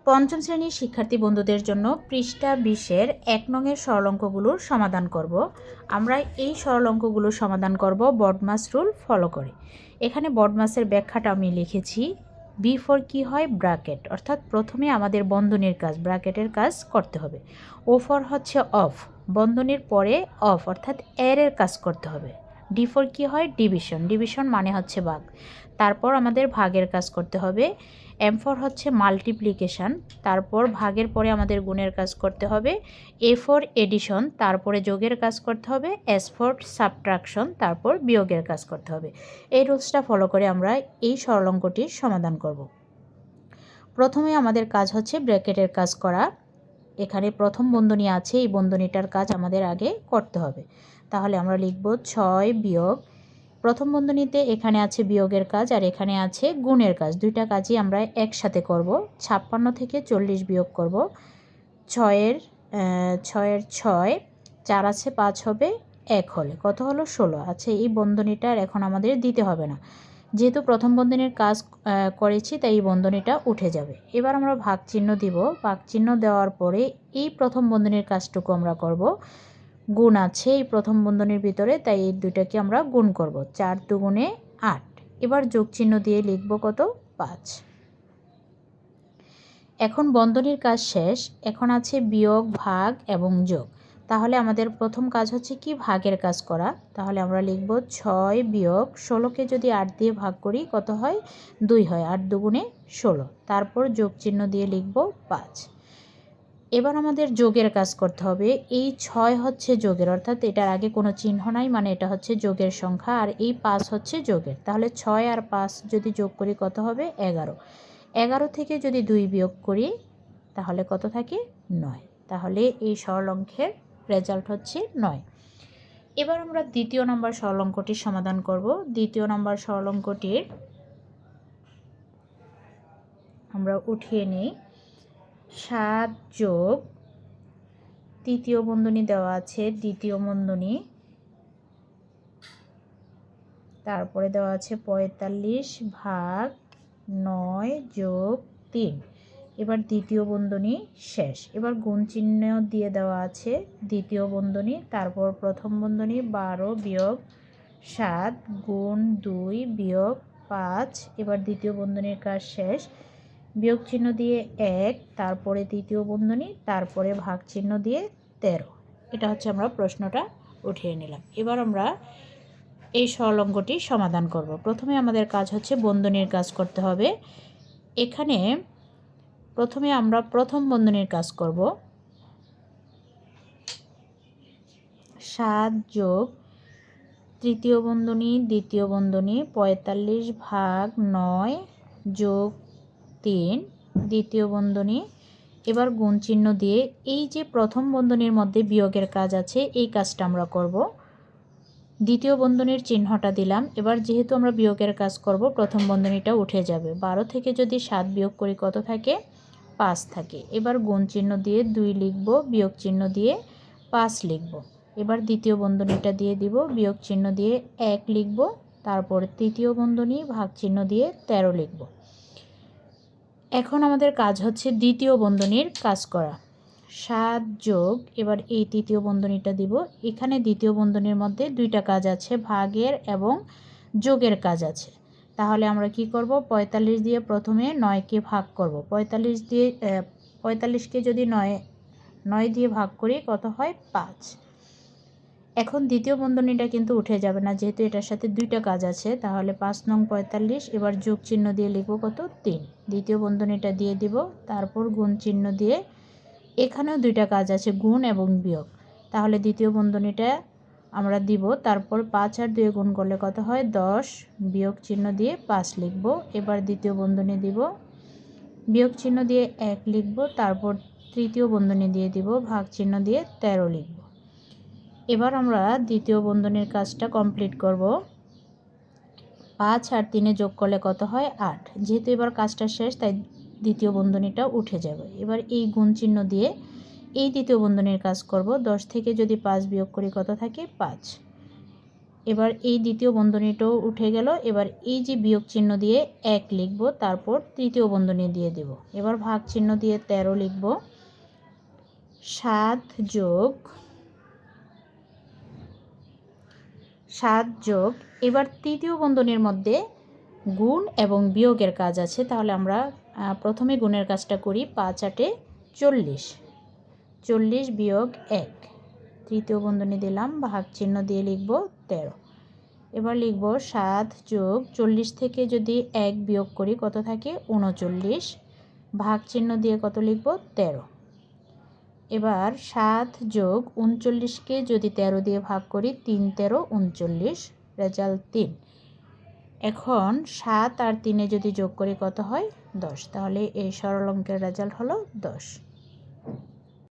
পঞ্চম শ্রেণীর শিক্ষার্থী বন্ধুদের জন্য পৃষ্ঠা 20-এর 1 নংয়ের সরলঙ্কগুলোর সমাধান করব। আমরা এই সরলঙ্কগুলোর সমাধান করব বডমাস রুল ফলো করে। এখানে বডমাসের ব্যাখ্যাটা আমি লিখেছি। বিফোর কি হয় ব্র্যাকেট, অর্থাৎ প্রথমে আমাদের বন্ধনীর কাজ, ব্র্যাকেটের কাজ করতে হবে। ও ফর হচ্ছে অফ, বন্ধনীর পরে অফ অর্থাৎ এর কাজ করতে হবে। ডি ফোর কি হয় ডিভিশন, ডিভিশন মানে হচ্ছে ভাগ, তারপর আমাদের ভাগের কাজ করতে হবে। এম ফর হচ্ছে মাল্টিপ্লিকেশান, তারপর ভাগের পরে আমাদের গুণের কাজ করতে হবে। এ ফর এডিশন, তারপরে যোগের কাজ করতে হবে। এস ফর সাবট্রাকশন, তারপর বিয়োগের কাজ করতে হবে। এই রুলসটা ফলো করে আমরা এই সরলঙ্কটির সমাধান করব। প্রথমে আমাদের কাজ হচ্ছে ব্র্যাকেটের কাজ করা। এখানে প্রথম বন্ধনী আছে, এই বন্ধনীটার কাজ আমাদের আগে করতে হবে। তাহলে আমরা লিখব 6 বিয়োগ, প্রথম বন্ধনীতে এখানে আছে বিয়োগের কাজ আর এখানে আছে গুণের কাজ, দুইটা কাজই আমরা একসাথে করব। 56 থেকে 40 বিয়োগ করব। 6-এর 6, 4 আছে 5 হবে, 1 হলে কত হলো 16। আচ্ছা, এই বন্ধনীটার এখন আমাদের দিতে হবে না, যেহেতু প্রথম বন্ধনীর কাজ করেছি তাই এই বন্ধনীটা উঠে যাবে। এবার আমরা ভাগ চিহ্ন দিব, ভাগ চিহ্ন দেওয়ার পরে এই প্রথম বন্ধনীর কাজটুকু আমরা করব। গুণ আছে এই প্রথম বন্ধনীর ভিতরে, তাই এই দুইটাকে আমরা গুণ করব। 4 দুগুণে 8। এবার যোগ চিহ্ন দিয়ে লিখব কত 5। এখন বন্ধনীর কাজ শেষ, এখন আছে বিয়োগ, ভাগ এবং যোগ। তাহলে আমাদের প্রথম কাজ হচ্ছে কি ভাগের কাজ করা। তাহলে আমরা লিখব 6 বিয়োগ 16কে যদি 8 দিয়ে ভাগ করি কত হয় 2 হয়, 8 দুগুণে 16। তারপর যোগ চিহ্ন দিয়ে লিখব 5। এবার আমাদের যোগের কাজ করতে হবে। এই 6 হচ্ছে যোগের, অর্থাৎ এটার আগে কোনো চিহ্ন নাই, মানে এটা হচ্ছে যোগের সংখ্যা, আর এই 5 হচ্ছে যোগের। তাহলে 6 আর 5 যদি যোগ করি কত হবে 11। 11 থেকে যদি 2 বিয়োগ করি তাহলে কত থাকে 9। তাহলে এই সরলঙ্কের রেজাল্ট হচ্ছে 9। এবার আমরা দ্বিতীয় নম্বর সরলঙ্কটির সমাধান করব। দ্বিতীয় নম্বর সরলঙ্কটির আমরা উঠিয়ে নিই। 7 যোগ, তৃতীয় বন্ধনী দেওয়া আছে, দ্বিতীয় বন্ধনী, তারপরে দেওয়া আছে 45 ভাগ 9 যোগ 3। এবার দ্বিতীয় বন্ধনী শেষ। এবার গুণ চিহ্ন দিয়ে দেওয়া আছে দ্বিতীয় বন্ধনী, তারপর প্রথম বন্ধনী 12 বিয়োগ 7 গুণ 2 বিয়োগ 5। এবার দ্বিতীয় বন্ধনীর কাজ শেষ, বিয়োগ চিহ্ন দিয়ে 1, তারপরে তৃতীয় বন্ধনী, তারপরে ভাগ চিহ্ন দিয়ে 13। এটা হচ্ছে আমরা প্রশ্নটা উঠিয়ে নিলাম। এবার আমরা এই সরলঙ্কটি সমাধান করব। প্রথমে আমাদের কাজ হচ্ছে বন্ধনীর কাজ করতে হবে। এখানে প্রথমে আমরা প্রথম বন্ধনীর কাজ করব। 7 যোগ তৃতীয় বন্ধনী, দ্বিতীয় বন্ধনী, 45 ভাগ 9 যোগ 3, দ্বিতীয় বন্ধনী। এবার গুণ চিহ্ন দিয়ে এই যে প্রথম বন্ধনীর মধ্যে বিয়োগের কাজ আছে এই কাজটা আমরা করব। দ্বিতীয় বন্ধনীর চিহ্নটা দিলাম। এবার যেহেতু আমরা বিয়োগের কাজ করব প্রথম বন্ধনীটা উঠে যাবে। 12 থেকে যদি 7 বিয়োগ করি কত থাকে 5 থাকে। এবার গুণ চিহ্ন দিয়ে 2 লিখব, বিয়োগ চিহ্ন দিয়ে 5 লিখব। এবার দ্বিতীয় বন্ধনীটা দিয়ে দিব, বিয়োগ চিহ্ন দিয়ে 1 লিখব, তারপর তৃতীয় বন্ধনী, ভাগ চিহ্ন দিয়ে 13 লিখব। এখন আমাদের কাজ হচ্ছে দ্বিতীয় বন্ধনীর কাজ করা। 7 যোগ, এবার এই তৃতীয় বন্ধনীটা দিব। এখানে দ্বিতীয় বন্ধনীর মধ্যে দুইটা কাজ আছে, ভাগের এবং যোগের কাজ আছে। তাহলে আমরা কি করব, 45 দিয়ে প্রথমে 9কে ভাগ করব। 45কে যদি 9 দিয়ে ভাগ করি কত হয় 5। এখন দ্বিতীয় বন্ধনীটা কিন্তু উঠে যাবে না, যেহেতু এটার সাথে দুইটা কাজ আছে। তাহলে 5 নং 45, এবার যোগ চিহ্ন দিয়ে লিখব কত 3। দ্বিতীয় বন্ধনীটা দিয়ে দিব, তারপর গুণ চিহ্ন দিয়ে, এখানেও দুইটা কাজ আছে গুণ এবং বিয়োগ। তাহলে দ্বিতীয় বন্ধনীটা আমরা দিব, তারপর 5 আর 2 গুণ করলে কত হয় 10, বিয়োগ চিহ্ন দিয়ে 5 লিখব। এবার দ্বিতীয় বন্ধনী দিব, বিয়োগ চিহ্ন দিয়ে 1 লিখব, তারপর তৃতীয় বন্ধনী দিয়ে দিব, ভাগ চিহ্ন দিয়ে 13 লিখব। এবার আমরা দ্বিতীয় বন্ধনীর কাজটা কমপ্লিট করব। 5 আর 3 যোগ করলে কত হয় 8। যেহেতু এবার কাজটা শেষ তাই দ্বিতীয় বন্ধনীটা উঠে যাবে। এবার এই গুণ চিহ্ন দিয়ে এই দ্বিতীয় বন্ধনীর কাজ করব। 10 থেকে যদি 5 বিয়োগ করি কত থাকে 5। এবার এই দ্বিতীয় বন্ধনীটাও উঠে গেল। এবার এই যে বিয়োগ চিহ্ন দিয়ে 1 লিখব, তারপর তৃতীয় বন্ধনী দিয়ে দেব। এবার ভাগ চিহ্ন দিয়ে 13 লিখব। 7 যোগ এবার তৃতীয় বন্ধনীর মধ্যে গুণ এবং বিয়োগের কাজ আছে, তাহলে আমরা প্রথমে গুণের কাজটা করি। 5 8 40, 40 বিয়োগ 1, তৃতীয় বন্ধনী দিলাম, ভাগ চিহ্ন দিয়ে লিখব 13। এবার লিখব 7 যোগ 40 থেকে যদি 1 বিয়োগ করি কত থাকে 39, ভাগ চিহ্ন দিয়ে কত লিখব 13। এবার 7 যোগ 39কে যদি 13 দিয়ে ভাগ করি 3 13 39, রেজাল্ট 3। এখন 7 আর 3 যদি যোগ করি কত হয় 10, তাহলে এই সরল অঙ্কের রেজাল্ট হলো 10।